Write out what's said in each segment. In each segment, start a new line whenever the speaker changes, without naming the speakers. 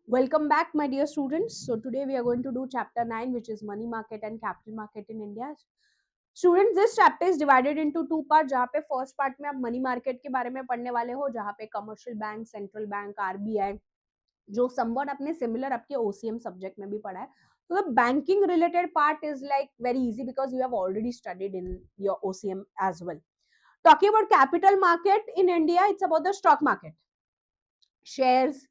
Welcome back, my dear students. So today we are going to do chapter 9, which is money market and capital market in India. Students, this chapter is divided into two parts. जहाँ पे first part में आप money market के बारे में पढ़ने वाले हो, जहाँ पे commercial bank, central bank, RBI, जो समवट आपने सिमिलर आपके ओसीएम सब्जेक्ट में भी पढ़ा है. So the banking related part is like very easy because you have already studied in your OCM as well. Talking about capital market in India, it's about the stock market. Shares,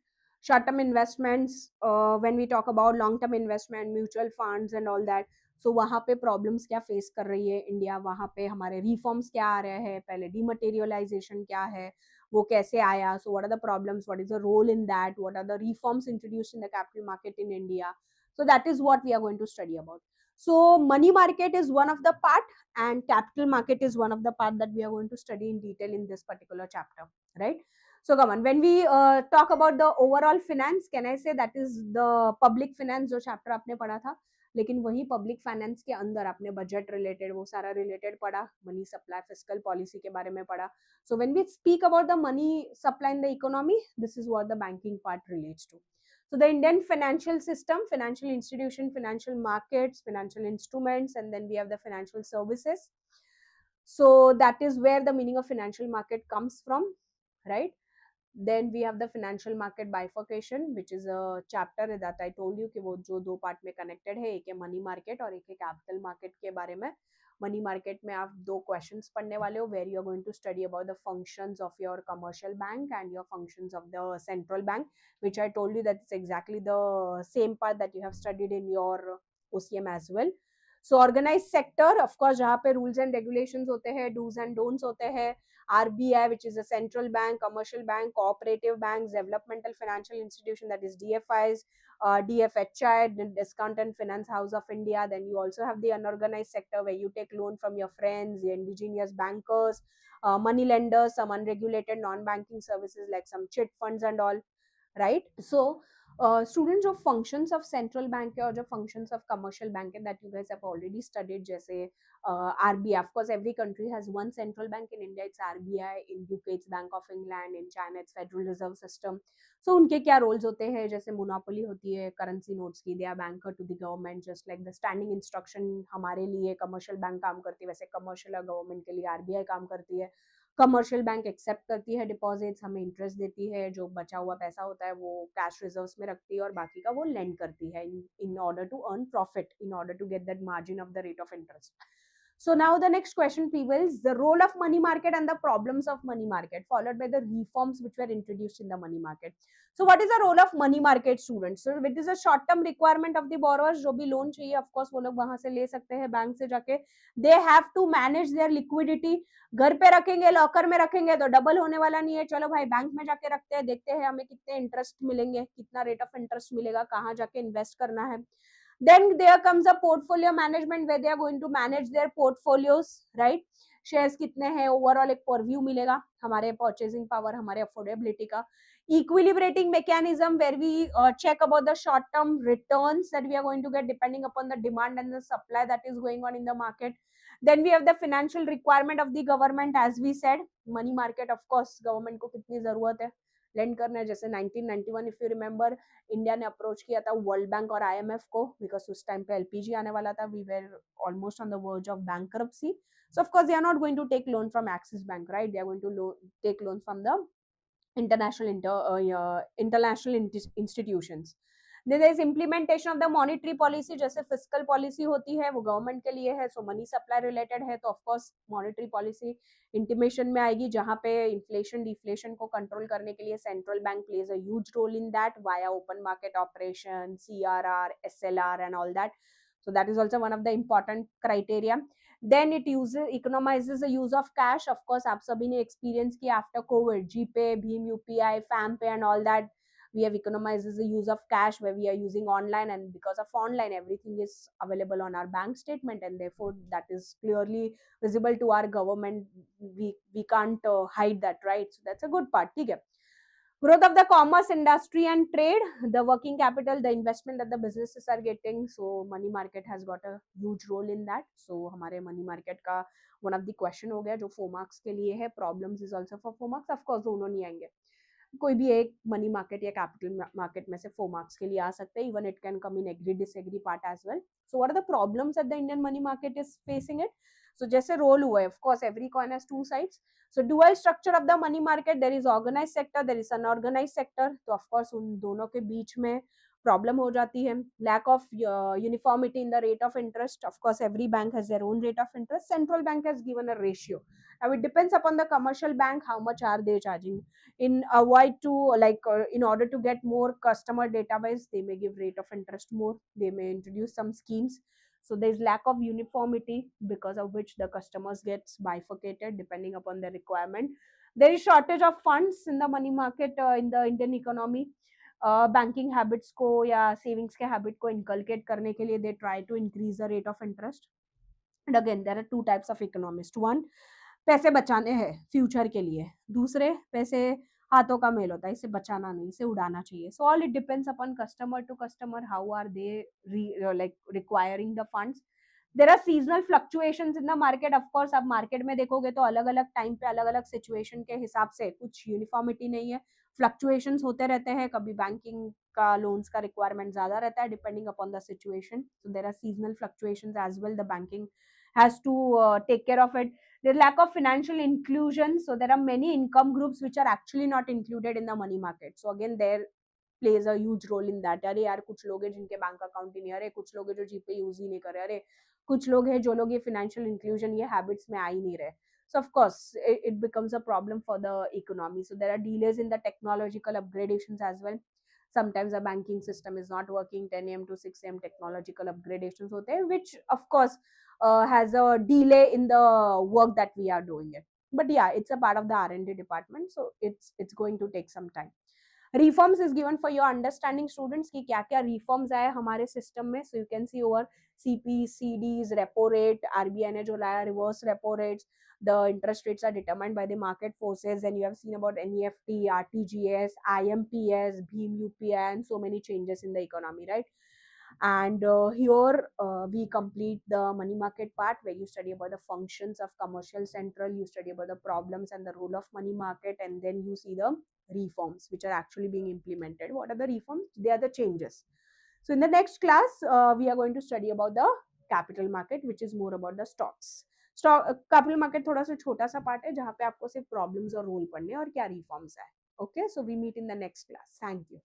short-term investments, when we talk about long-term investment, mutual funds and all that. So वहाँ पे problems क्या face कर रही है India, वहाँ पे हमारे reforms क्या आ रहे हैं, पहले डिमटेरियलाइजेशन क्या है, वो कैसे आया, so what are the problems, what is the role in that, what are the reforms introduced in the capital market in India. So that is what we are going to study about. So money market is one of the part and capital market is one of the part that we are going to study in detail in this particular chapter, right? So come on, when we talk about the overall finance, can I say that is the public finance जो chapter आपने पढ़ा था, लेकिन वही public finance के अंदर आपने budget related वो सारा related पढ़ा, money supply, fiscal policy के बारे में पढ़ा. So when we speak about the money supply in the economy, this is what the banking part relates to. So the Indian financial system, financial institution, financial markets, financial instruments, and then we have the financial services. So that is where the meaning of financial market comes from, right? Then we have the financial market bifurcation, which is a chapter that I told you कि वो जो दो part में connected है, एक है money market और एक है कैपिटल मार्केट के बारे में. मनी मार्केट में आप दो क्वेश्चंस पढ़ने वाले हो, where you are going to study about the functions of your commercial bank and your functions of the central bank, which I told you that it's exactly the same part that you have studied in your OCM as well. So organized sector, of course, जहाँ पे rules and regulations होते हैं, do's and don'ts होते हैं. RBI, which is a central bank, commercial bank, cooperative banks, developmental financial institution, that is DFIs, DFHI, the Discount and Finance House of India. Then you also have the unorganized sector where you take loan from your friends, the indigenous bankers, money lenders, some unregulated non-banking services like some chit funds and all, right? So students, जो functions of central bank है और जो functions of commercial bank है that you guys have already studied, जैसे RBI, of course every country has one central bank. In India it's RBI, in UK it's Bank of England, in China it's Federal Reserve System. So उनके क्या roles होते हैं, जैसे monopoly होती है currency notes की, they are banker to the government, just like the standing instruction हमारे लिए commercial bank काम करती है, वैसे commercial और government के लिए RBI काम करती है. कमर्शियल बैंक एक्सेप्ट करती है डिपॉजिट्स, हमें इंटरेस्ट देती है, जो बचा हुआ पैसा होता है वो कैश रिजर्व्स में रखती है और बाकी का वो लेंड करती है in order to earn profit, in order to get that margin of the rate of interest. So now the next question prevails, the role of money market and the problems of money market, followed by the reforms which were introduced in the money market. So what is the role of money market, students? So it is a short term requirement of the borrowers, जो भी loan चाहिए of course वो लोग वहां से ले सकते हैं बैंक से जाके. They have to manage their liquidity. घर पे रखेंगे, लॉकर में रखेंगे तो डबल होने वाला नहीं है, चलो भाई बैंक में जाके रखते हैं, देखते हैं हमें कितने इंटरेस्ट मिलेंगे, कितना रेट ऑफ इंटरेस्ट मिलेगा, कहाँ जाके इन्वेस्ट करना है. Then there comes a portfolio management where they are going to manage their portfolios, right? Shares कितने हैं, ओवरऑल एक परव्यू मिलेगा हमारे परचेसिंग पावर, हमारे अफोर्डेबिलिटी का. Equilibrating mechanism where we check about the short term returns that we are going to get depending upon the demand and the supply that is going on in the market. Then we have the financial requirement of the government, as we said. Money market, of course, government को कितनी जरूरत है land करना है. जैसे 1991 if you remember, India ने approach किया था वर्ल्ड बैंक और आईएमएफ को, बिकॉज उस टाइम पे एलपीजी आने वाला था, we were almost on the verge of bankruptcy. So of course they are not going to take loan from Axis Bank, right? They are going to take loans from the international institutions. Then there is implementation of the monetary policy, जैसे fiscal policy होती है वो government के लिए है, so money supply related है, तो of course monetary policy intimation में आएगी, जहाँ पे inflation deflation को control करने के लिए central bank plays a huge role in that via open market operation, CRR, SLR and all that. So that is also one of the important criteria. Then it economizes the use of cash. Of course आप सभी ने experience किया after COVID, GPay, Bheem UPI, FamPay and all that. We have economizes the use of cash where we are using online, and because of online everything is available on our bank statement, and therefore that is clearly visible to our government. We can't hide that, right? So that's a good part. ठीक है. Growth of the commerce industry and trade, the working capital, the investment that the businesses are getting. So money market has got a huge role in that. So हमारे money market का one of the question हो गया जो 4 marks के लिए है. Problems is also for 4 marks. Of course दोनों नहीं आएंगे. कोई भी एक मनी मार्केट या कैपिटल मार्केट में से 4 मार्क्स के लिए आ सकते हैं. Even it can come in agree disagree part as well. So what are the problems that the Indian money market is facing it. So जैसे रोल हुआ है, of course every coin has two sides. So dual structure of the money market, there is organized sector, there is unorganized sector. तो of course उन दोनों के बीच में problem हो जाती है. Lack of uniformity in the rate of interest. Of course every bank has their own rate of interest. Central bank has given a ratio. Now it depends upon the commercial bank how much are they charging. In avoid to in order to get more customer database, they may give rate of interest more. They may introduce some schemes. So there is lack of uniformity because of which the customers gets bifurcated depending upon their requirement. There is shortage of funds in the money market in the Indian economy. Banking habits को या savings के habit को inculcate करने के लिए they try to increase the rate of interest. And again there are two types of economists. One, पैसे बचाने हैं फ्यूचर के लिए. दूसरे, पैसे हाथों का मेल होता है, इसे बचाना नहीं, इसे उड़ाना चाहिए. So all it depends upon customer to customer how are they like requiring the funds. There are seasonal fluctuations in the market. Of course आप मार्केट में देखोगे तो अलग अलग टाइम पे अलग अलग सिचुएशन के हिसाब से कुछ यूनिफॉर्मिटी नहीं है. फ्लक्चुएशंस होते रहते हैं. कभी बैंकिंग का लोन्स का रिक्वायरमेंट ज्यादा रहता है depending upon the situation. So there are seasonal fluctuations as well. The banking has to take care of it. There's lack of financial inclusion, so there are many income groups which are actually not included in the money market. So again there plays a huge role in that. अरे यार कुछ लोग हैं जिनके bank account ही नहीं है, अरे कुछ लोग हैं जो जीपे यूज ही नहीं कर रहे, अरे कुछ लोग हैं जो लोग ये financial inclusion ये habits में आ ही नहीं रहे. So of course it becomes a problem for the economy. So there are delays in the technological upgradations as well. Sometimes the banking system is not working. 10 a.m. to 6 a.m. technological upgradations होते हैं, which of course has a delay in the work that we are doing it. But yeah, it's a part of the R&D department, so it's going to take some time. Reforms is given for your understanding, students, कि क्या क्या reforms आए हमारे system में. So you can see over CP, CDs, repo rate, RBI ने जो लाया reverse repo rates, the interest rates are determined by the market forces, and you have seen about NEFT, RTGS, IMPS, BHIM, UPI, and so many changes in the economy, right? And here we complete the money market part, where you study about the functions of commercial central, you study about the problems and the role of money market, and then you see the reforms which are actually being implemented. What are the reforms? They are the changes. So in the next class we are going to study about the capital market, which is more about the stocks. Stock capital market थोड़ा सा छोटा सा part है जहाँ पे आपको सिर्फ problems और रूल पढ़ने और क्या रिफॉर्म्स है. Okay, so we meet in the next class. Thank you.